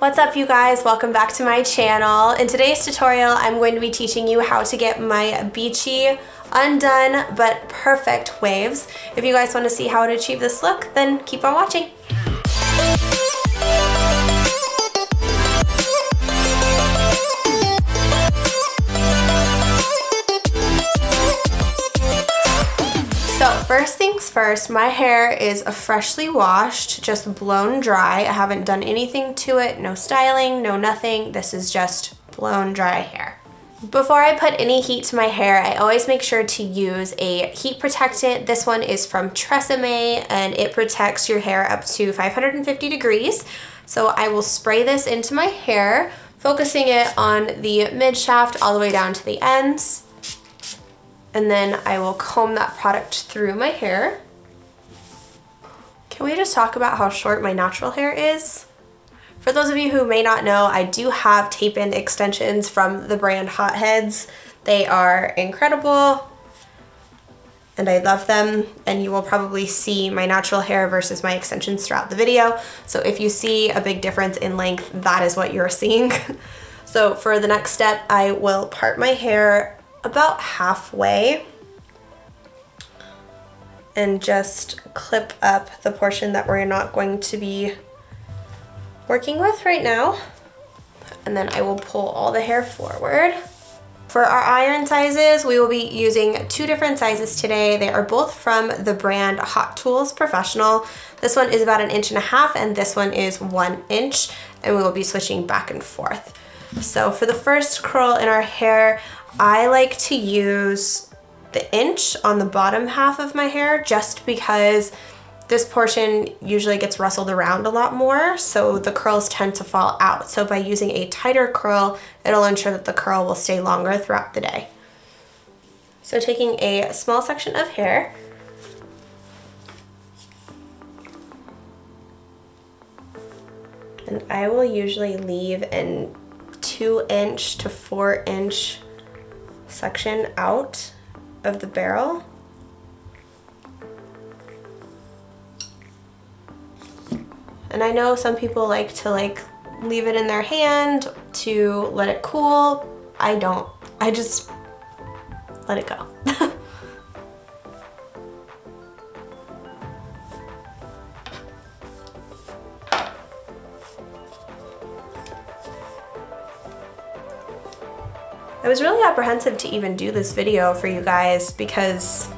What's up you guys? Welcome back to my channel. In today's tutorial, I'm going to be teaching you how to get my beachy, undone, but perfect waves. If you guys want to see how to achieve this look, then keep on watching. So first things first, my hair is freshly washed, just blown dry. I haven't done anything to it, no styling, no nothing. This is just blown dry hair. Before I put any heat to my hair, I always make sure to use a heat protectant. This one is from Tresemme and it protects your hair up to 550 degrees. So I will spray this into my hair, focusing it on the mid shaft all the way down to the ends. And then I will comb that product through my hair. Can we just talk about how short my natural hair is? For those of you who may not know, I do have tape-in extensions from the brand Hot Heads. They are incredible and I love them, and you will probably see my natural hair versus my extensions throughout the video. So if you see a big difference in length, that is what you're seeing. So for the next step, I will part my hair about halfway and just clip up the portion that we're not going to be working with right now. And then I will pull all the hair forward. For our iron sizes, we will be using two different sizes today. They are both from the brand Hot Tools Professional. This one is about 1.5 inches and this one is 1 inch, and we will be switching back and forth. So for the first curl in our hair, I like to use the inch on the bottom half of my hair just because this portion usually gets rustled around a lot more, so the curls tend to fall out. So by using a tighter curl, it'll ensure that the curl will stay longer throughout the day. So taking a small section of hair, and I will usually leave an 2 inch to 4 inch section out of the barrel. And I know some people like to leave it in their hand to let it cool. I don't. I just let it go. I was really apprehensive to even do this video for you guys because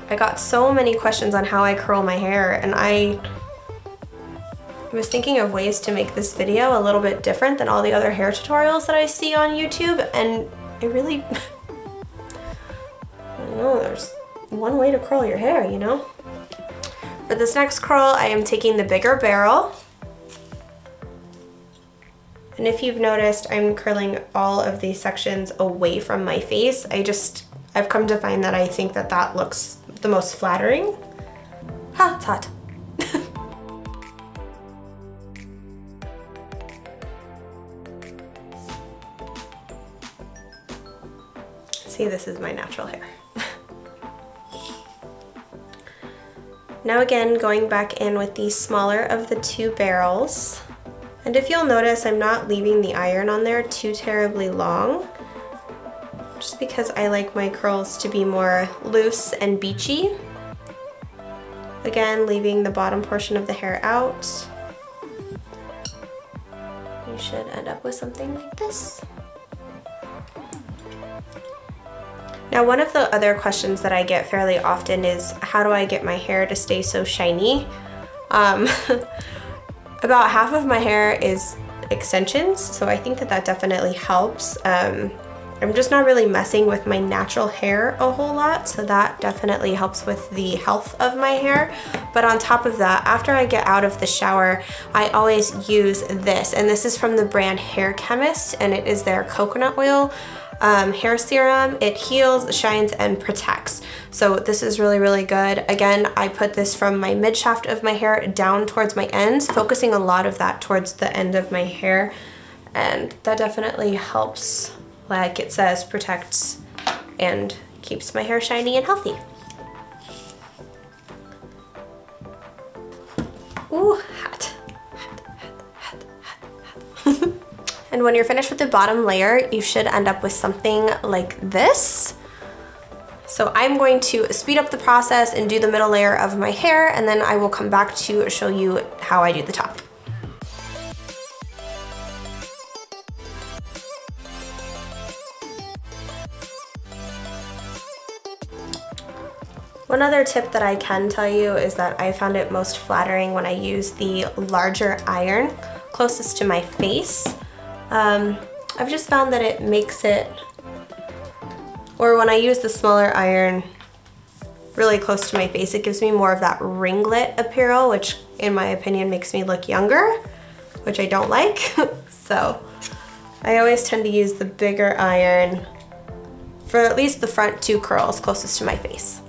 I got so many questions on how I curl my hair, and I was thinking of ways to make this video a little bit different than all the other hair tutorials that I see on YouTube, and I really, I don't know, there's one way to curl your hair, you know? For this next curl, I am taking the bigger barrel. And if you've noticed, I'm curling all of these sections away from my face. I've come to find that I think that that looks the most flattering. Ha, it's hot. See, this is my natural hair. Now again, going back in with the smaller of the two barrels. And if you'll notice, I'm not leaving the iron on there too terribly long, just because I like my curls to be more loose and beachy. Again, leaving the bottom portion of the hair out. You should end up with something like this. Now, one of the other questions that I get fairly often is, how do I get my hair to stay so shiny? About half of my hair is extensions, so I think that that definitely helps. I'm just not really messing with my natural hair a whole lot, so that definitely helps with the health of my hair. But on top of that, after I get out of the shower, I always use this, and this is from the brand Hair Chemist, and it is their coconut oil hair serum. It heals, shines, and protects. So this is really, really good. Again, I put this from my mid shaft of my hair down towards my ends, focusing a lot of that towards the end of my hair, and that definitely helps. Like it says, protects and keeps my hair shiny and healthy. Ooh, hot, hot, hot. And when you're finished with the bottom layer, you should end up with something like this. So I'm going to speed up the process and do the middle layer of my hair, and then I will come back to show you how I do the top. One other tip that I can tell you is that I found it most flattering when I use the larger iron closest to my face. I've just found that it makes it, or when I use the smaller iron really close to my face, it gives me more of that ringlet appeal, which in my opinion makes me look younger, which I don't like. So I always tend to use the bigger iron for at least the front 2 curls closest to my face.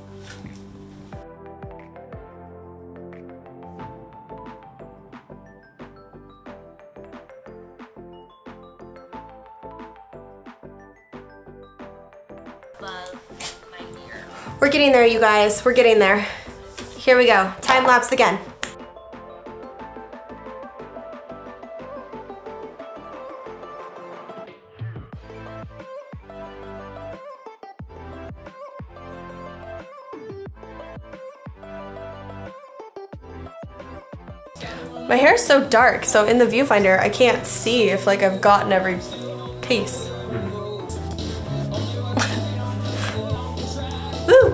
We're getting there, you guys. We're getting there. Here we go. Time lapse again. My hair is so dark, so in the viewfinder I can't see if like I've gotten every piece. Woo!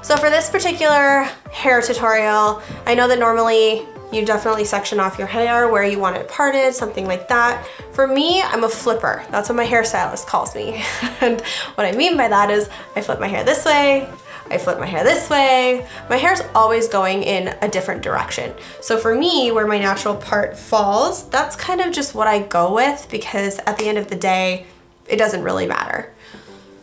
So for this particular hair tutorial, I know that normally you definitely section off your hair where you want it parted, something like that. For me, I'm a flipper. That's what my hairstylist calls me. And what I mean by that is I flip my hair this way, I flip my hair this way. My hair's always going in a different direction. So for me, where my natural part falls, that's kind of just what I go with, because at the end of the day, it doesn't really matter.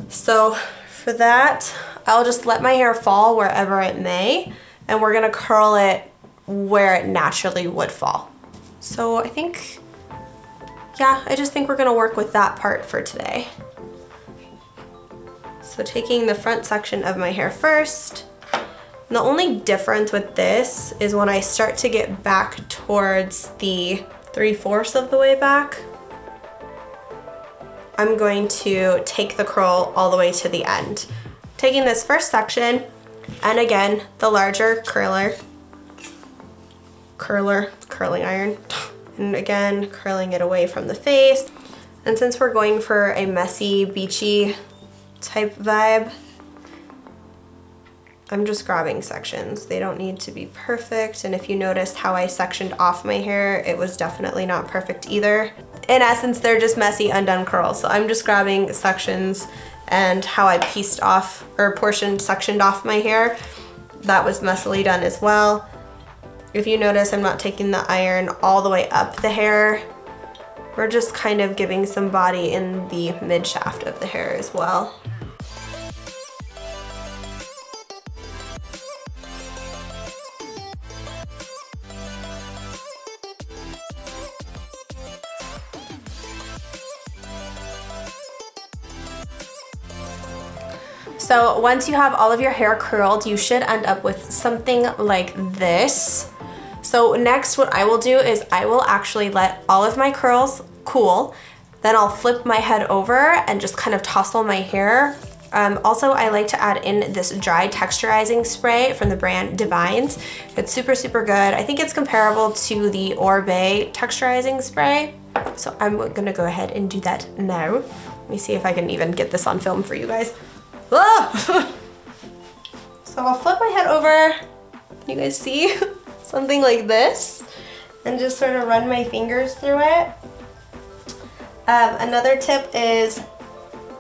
So for that, I'll just let my hair fall wherever it may, and we're gonna curl it where it naturally would fall. So I think, yeah, I just think we're gonna work with that part for today. So taking the front section of my hair first. The only difference with this is when I start to get back towards the 3/4 of the way back, I'm going to take the curl all the way to the end. Taking this first section, and again, the larger curling iron, and again, curling it away from the face. And since we're going for a messy, beachy type vibe, I'm just grabbing sections. They don't need to be perfect, and if you noticed how I sectioned off my hair, it was definitely not perfect either. In essence, they're just messy, undone curls. So I'm just grabbing sections, and how I pieced off, or sectioned off my hair, that was messily done as well. If you notice, I'm not taking the iron all the way up the hair. We're just kind of giving some body in the mid shaft of the hair as well. So once you have all of your hair curled, you should end up with something like this. So next what I will do is I will actually let all of my curls cool. Then I'll flip my head over and just kind of tousle my hair. Also, I like to add in this dry texturizing spray from the brand Divines. It's super, super good. I think it's comparable to the Orbe texturizing spray. So I'm gonna go ahead and do that now. Let me see if I can even get this on film for you guys. Ah! So I'll flip my head over. Can you guys see? Something like this, and just sort of run my fingers through it. Another tip is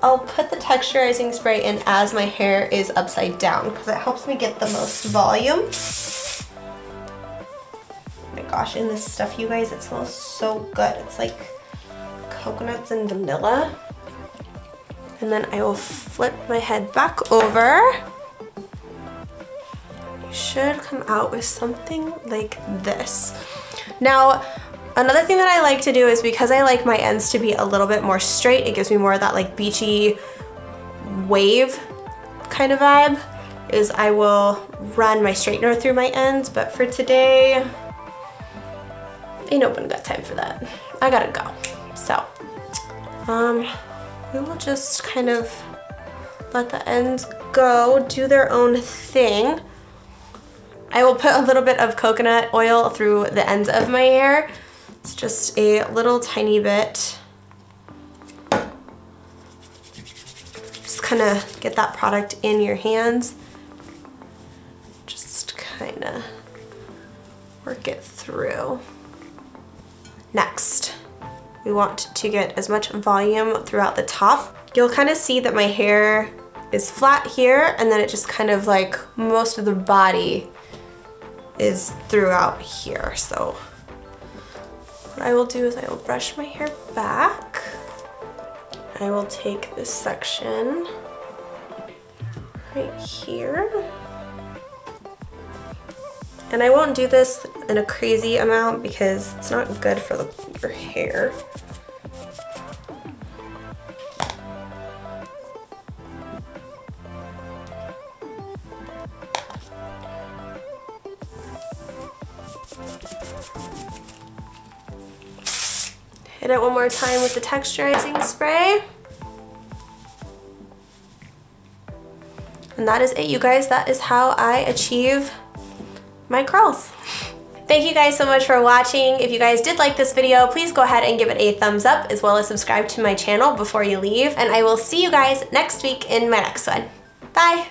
I'll put the texturizing spray in as my hair is upside down because it helps me get the most volume. Oh my gosh, and this stuff, you guys, it smells so good. It's like coconuts and vanilla. And then I will flip my head back over. You should come out with something like this. Now, another thing that I like to do is, because I like my ends to be a little bit more straight, it gives me more of that like beachy wave kind of vibe, is I will run my straightener through my ends. But for today, ain't nobody got time for that. I gotta go. So, we will just kind of let the ends go, do their own thing. I will put a little bit of coconut oil through the ends of my hair. It's just a little tiny bit. Just kind of get that product in your hands. Just kind of work it through. Next, we want to get as much volume throughout the top. You'll kind of see that my hair is flat here, and then it just kind of like most of the body is throughout here. So what I will do is I will brush my hair back. I will take this section right here. And I won't do this in a crazy amount because it's not good for your hair. Hit it one more time with the texturizing spray. And that is it, you guys. That is how I achieve my curls. Thank you guys so much for watching. If you guys did like this video, please go ahead and give it a thumbs up, as well as subscribe to my channel before you leave. And I will see you guys next week in my next one. Bye.